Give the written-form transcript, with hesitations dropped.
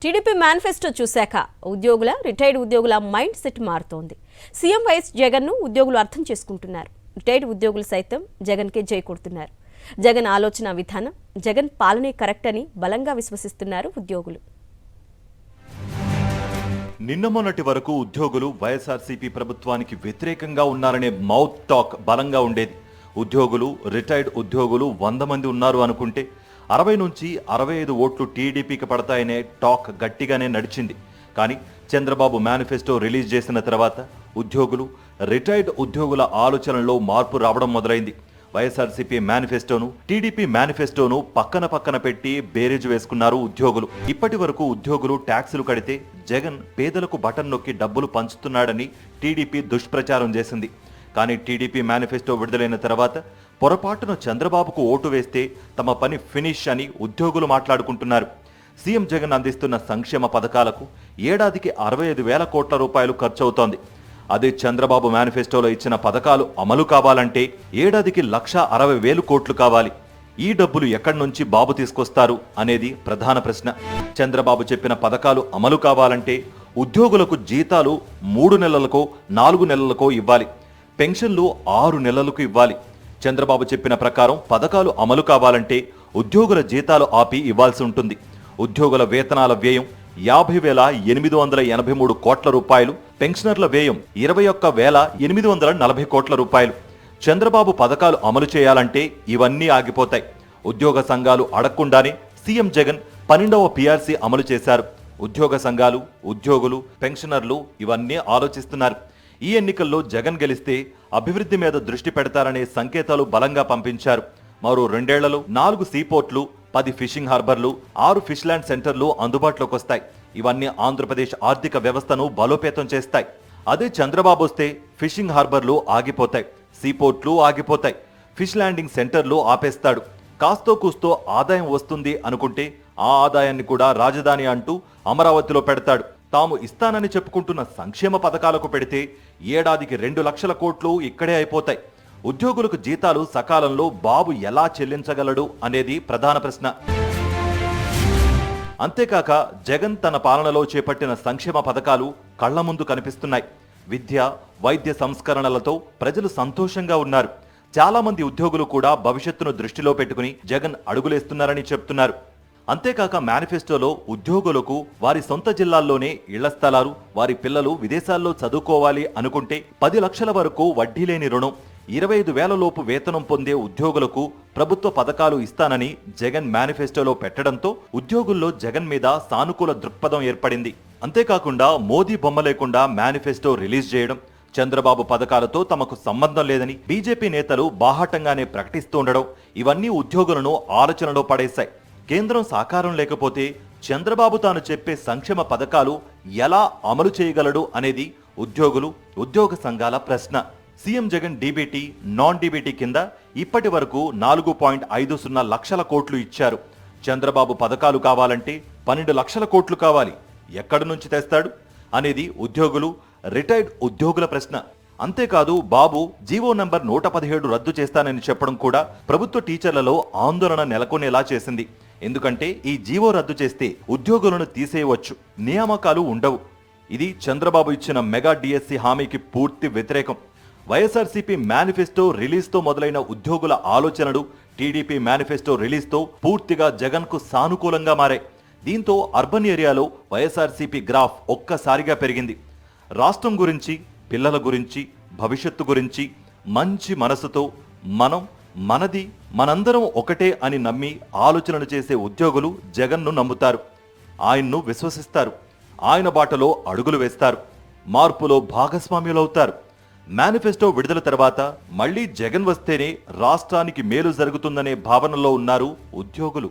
TDP manifesto చూశాక ఉద్యోగుల retired ఉద్యోగుల మైండ్ సెట్ మారుతోంది. సీఎం వైఎస్ జగన్ను ఉద్యోగులు అర్థం చేసుకుంటున్నారు. రిటైర్డ్ ఉద్యోగులు సైతం జగన్కే జై కొడుతున్నారు. జగన్ ఆలోచన విధానం, జగన్ పాలనే కరెక్ట్ అని బలంగా విశ్వసిస్తున్నారు ఉద్యోగులు. నిన్న మొన్నటి వరకు ఉద్యోగులు వైఎస్ఆర్సీపీ ప్రభుత్వానికి వ్యతిరేకంగా ఉన్నారనే మౌత్ టాక్ బలంగా ఉండేది. ఉద్యోగులు, రిటైర్డ్ ఉద్యోగులు 100 మంది ఉన్నారు అనుకుంటే 60 నుంచి 65 ఓట్లు టీడీపీకి పడతాయనే టాక్ గట్టిగానే నడిచింది. కానీ చంద్రబాబు మేనిఫెస్టో రిలీజ్ చేసిన తర్వాత ఉద్యోగులు, రిటైర్డ్ ఉద్యోగుల ఆలోచనలో మార్పు రావడం మొదలైంది. వైఎస్ఆర్సీపీ మేనిఫెస్టోను, టీడీపీ మేనిఫెస్టోను పక్కన పెట్టి బేరేజ్ వేసుకున్నారు ఉద్యోగులు. ఇప్పటి వరకు ఉద్యోగులు ట్యాక్సులు కడితే జగన్ పేదలకు బటన్ నొక్కి డబ్బులు పంచుతున్నాడని టీడీపీ దుష్ప్రచారం చేసింది. కానీ టీడీపీ మేనిఫెస్టో విడుదలైన తర్వాత పొరపాటున చంద్రబాబుకు ఓటు వేస్తే తమ పని ఫినిష్ అని ఉద్యోగులు మాట్లాడుకుంటున్నారు. సీఎం జగన్ అందిస్తున్న సంక్షేమ పథకాలకు ఏడాదికి 65,000 కోట్ల రూపాయలు ఖర్చవుతోంది. అదే చంద్రబాబు మేనిఫెస్టోలో ఇచ్చిన పథకాలు అమలు కావాలంటే ఏడాదికి 1,60,000 కోట్లు కావాలి. ఈ డబ్బులు ఎక్కడి నుంచి బాబు తీసుకొస్తారు అనేది ప్రధాన ప్రశ్న. చంద్రబాబు చెప్పిన పథకాలు అమలు కావాలంటే ఉద్యోగులకు జీతాలు 3 నెలలకో 4 నెలలకో ఇవ్వాలి. పెన్షన్లు 6 నెలలకు ఇవ్వాలి. చంద్రబాబు చెప్పిన ప్రకారం పథకాలు అమలు కావాలంటే ఉద్యోగుల జీతాలు ఆపి ఇవ్వాల్సి ఉంటుంది. ఉద్యోగుల వేతనాల వ్యయం 50,883 కోట్ల రూపాయలు, పెన్షనర్ల వ్యయం 21,840 కోట్ల రూపాయలు. చంద్రబాబు పథకాలు అమలు చేయాలంటే ఇవన్నీ ఆగిపోతాయి. ఉద్యోగ సంఘాలు అడగకుండానే సీఎం జగన్ 12వ పీఆర్సీ అమలు చేశారు. ఉద్యోగ సంఘాలు, ఉద్యోగులు, పెన్షనర్లు ఇవన్నీ ఆలోచిస్తున్నారు. ఈ ఎన్నికల్లో జగన్ గెలిస్తే అభివృద్ధి మీద దృష్టి పెడతారనే సంకేతాలు బలంగా పంపించారు. మరో 2 ఏళ్లలో 4 సీపోర్ట్లు, 10 ఫిషింగ్ హార్బర్లు, 6 ఫిష్ ల్యాండ్ సెంటర్లు అందుబాటులోకి వస్తాయి. ఇవన్నీ ఆంధ్రప్రదేశ్ ఆర్థిక వ్యవస్థను బలోపేతం చేస్తాయి. అదే చంద్రబాబు వస్తే ఫిషింగ్ హార్బర్లు ఆగిపోతాయి, సీపోర్ట్లు ఆగిపోతాయి, ఫిష్ ల్యాండింగ్ సెంటర్లు ఆపేస్తాడు. కాస్తో కూస్తో ఆదాయం వస్తుంది అనుకుంటే ఆ ఆదాయాన్ని కూడా రాజధాని అంటూ అమరావతిలో పెడతాడు. తాము ఇస్తానని చెప్పుకుంటున్న సంక్షేమ పథకాలకు పెడితే ఏడాదికి 2 లక్షల కోట్లు ఇక్కడే అయిపోతాయి. ఉద్యోగులకు జీతాలు సకాలంలో బాబు ఎలా చెల్లించగలడు అనేది ప్రధాన ప్రశ్న. అంతేకాక జగన్ తన పాలనలో చేపట్టిన సంక్షేమ పథకాలు కళ్ల ముందు కనిపిస్తున్నాయి. విద్య, వైద్య సంస్కరణలతో ప్రజలు సంతోషంగా ఉన్నారు. చాలా మంది ఉద్యోగులు కూడా భవిష్యత్తును దృష్టిలో పెట్టుకుని జగన్ అడుగులేస్తున్నారని చెప్తున్నారు. అంతేకాక మేనిఫెస్టోలో ఉద్యోగులకు వారి సొంత జిల్లాల్లోనే ఇళ్ల స్థలాలు, వారి పిల్లలు విదేశాల్లో చదువుకోవాలి అనుకుంటే 10 లక్షల వరకు వడ్డీ లేని రుణం, 25,000 లోపు వేతనం పొందే ఉద్యోగులకు ప్రభుత్వ పథకాలు ఇస్తానని జగన్ మేనిఫెస్టోలో పెట్టడంతో ఉద్యోగుల్లో జగన్ మీద సానుకూల దృక్పథం ఏర్పడింది. అంతేకాకుండా మోదీ బొమ్మ లేకుండా మేనిఫెస్టో రిలీజ్ చేయడం, చంద్రబాబు పథకాలతో తమకు సంబంధం లేదని బీజేపీ నేతలు బాహాటంగానే ప్రకటిస్తుండడం ఇవన్నీ ఉద్యోగులను ఆలోచనలో పడేశాయి. కేంద్రం సహకారం లేకపోతే చంద్రబాబు తాను చెప్పే సంక్షేమ పథకాలు ఎలా అమలు చేయగలడు అనేది ఉద్యోగులు, ఉద్యోగ సంఘాల ప్రశ్న. CM Jagan DBT, non DBT కింద ఇప్పటి వరకు 4.50 లక్షల కోట్లు ఇచ్చారు. చంద్రబాబు పథకాలు కావాలంటే 12 లక్షల కోట్లు కావాలి. ఎక్కడి నుంచి తెస్తాడు అనేది ఉద్యోగులు, రిటైర్డ్ ఉద్యోగుల ప్రశ్న. అంతేకాదు బాబు జీవో నంబర్ 117 రద్దు చేస్తానని చెప్పడం కూడా ప్రభుత్వ టీచర్లలో ఆందోళన నెలకొనేలా చేసింది. ఎందుకంటే ఈ జీవో రద్దు చేస్తే ఉద్యోగులను తీసేయవచ్చు, నియామకాలు ఉండవు. ఇది చంద్రబాబు ఇచ్చిన మెగా డిఎస్సి హామీకి పూర్తి వ్యతిరేకం. వైఎస్ఆర్సీపీ మేనిఫెస్టో రిలీజ్తో మొదలైన ఉద్యోగుల ఆలోచనలు టీడీపీ మేనిఫెస్టో రిలీజ్తో పూర్తిగా జగన్కు సానుకూలంగా మారాయి. దీంతో అర్బన్ ఏరియాలో వైఎస్ఆర్సీపీ గ్రాఫ్ ఒక్కసారిగా పెరిగింది. రాష్ట్రం గురించి, పిల్లల గురించి, భవిష్యత్తు గురించి మంచి మనసుతో మనది, మనందరం ఒకటే అని నమ్మి ఆలోచనలు చేసే ఉద్యోగులు జగన్ను నమ్ముతారు, ఆయన్ను విశ్వసిస్తారు, ఆయన బాటలో అడుగులు వేస్తారు, మార్పులో భాగస్వామ్యులవుతారు. మేనిఫెస్టో విడుదల తర్వాత మళ్లీ జగన్ వస్తేనే రాష్ట్రానికి మేలు జరుగుతుందనే భావనలో ఉన్నారు ఉద్యోగులు.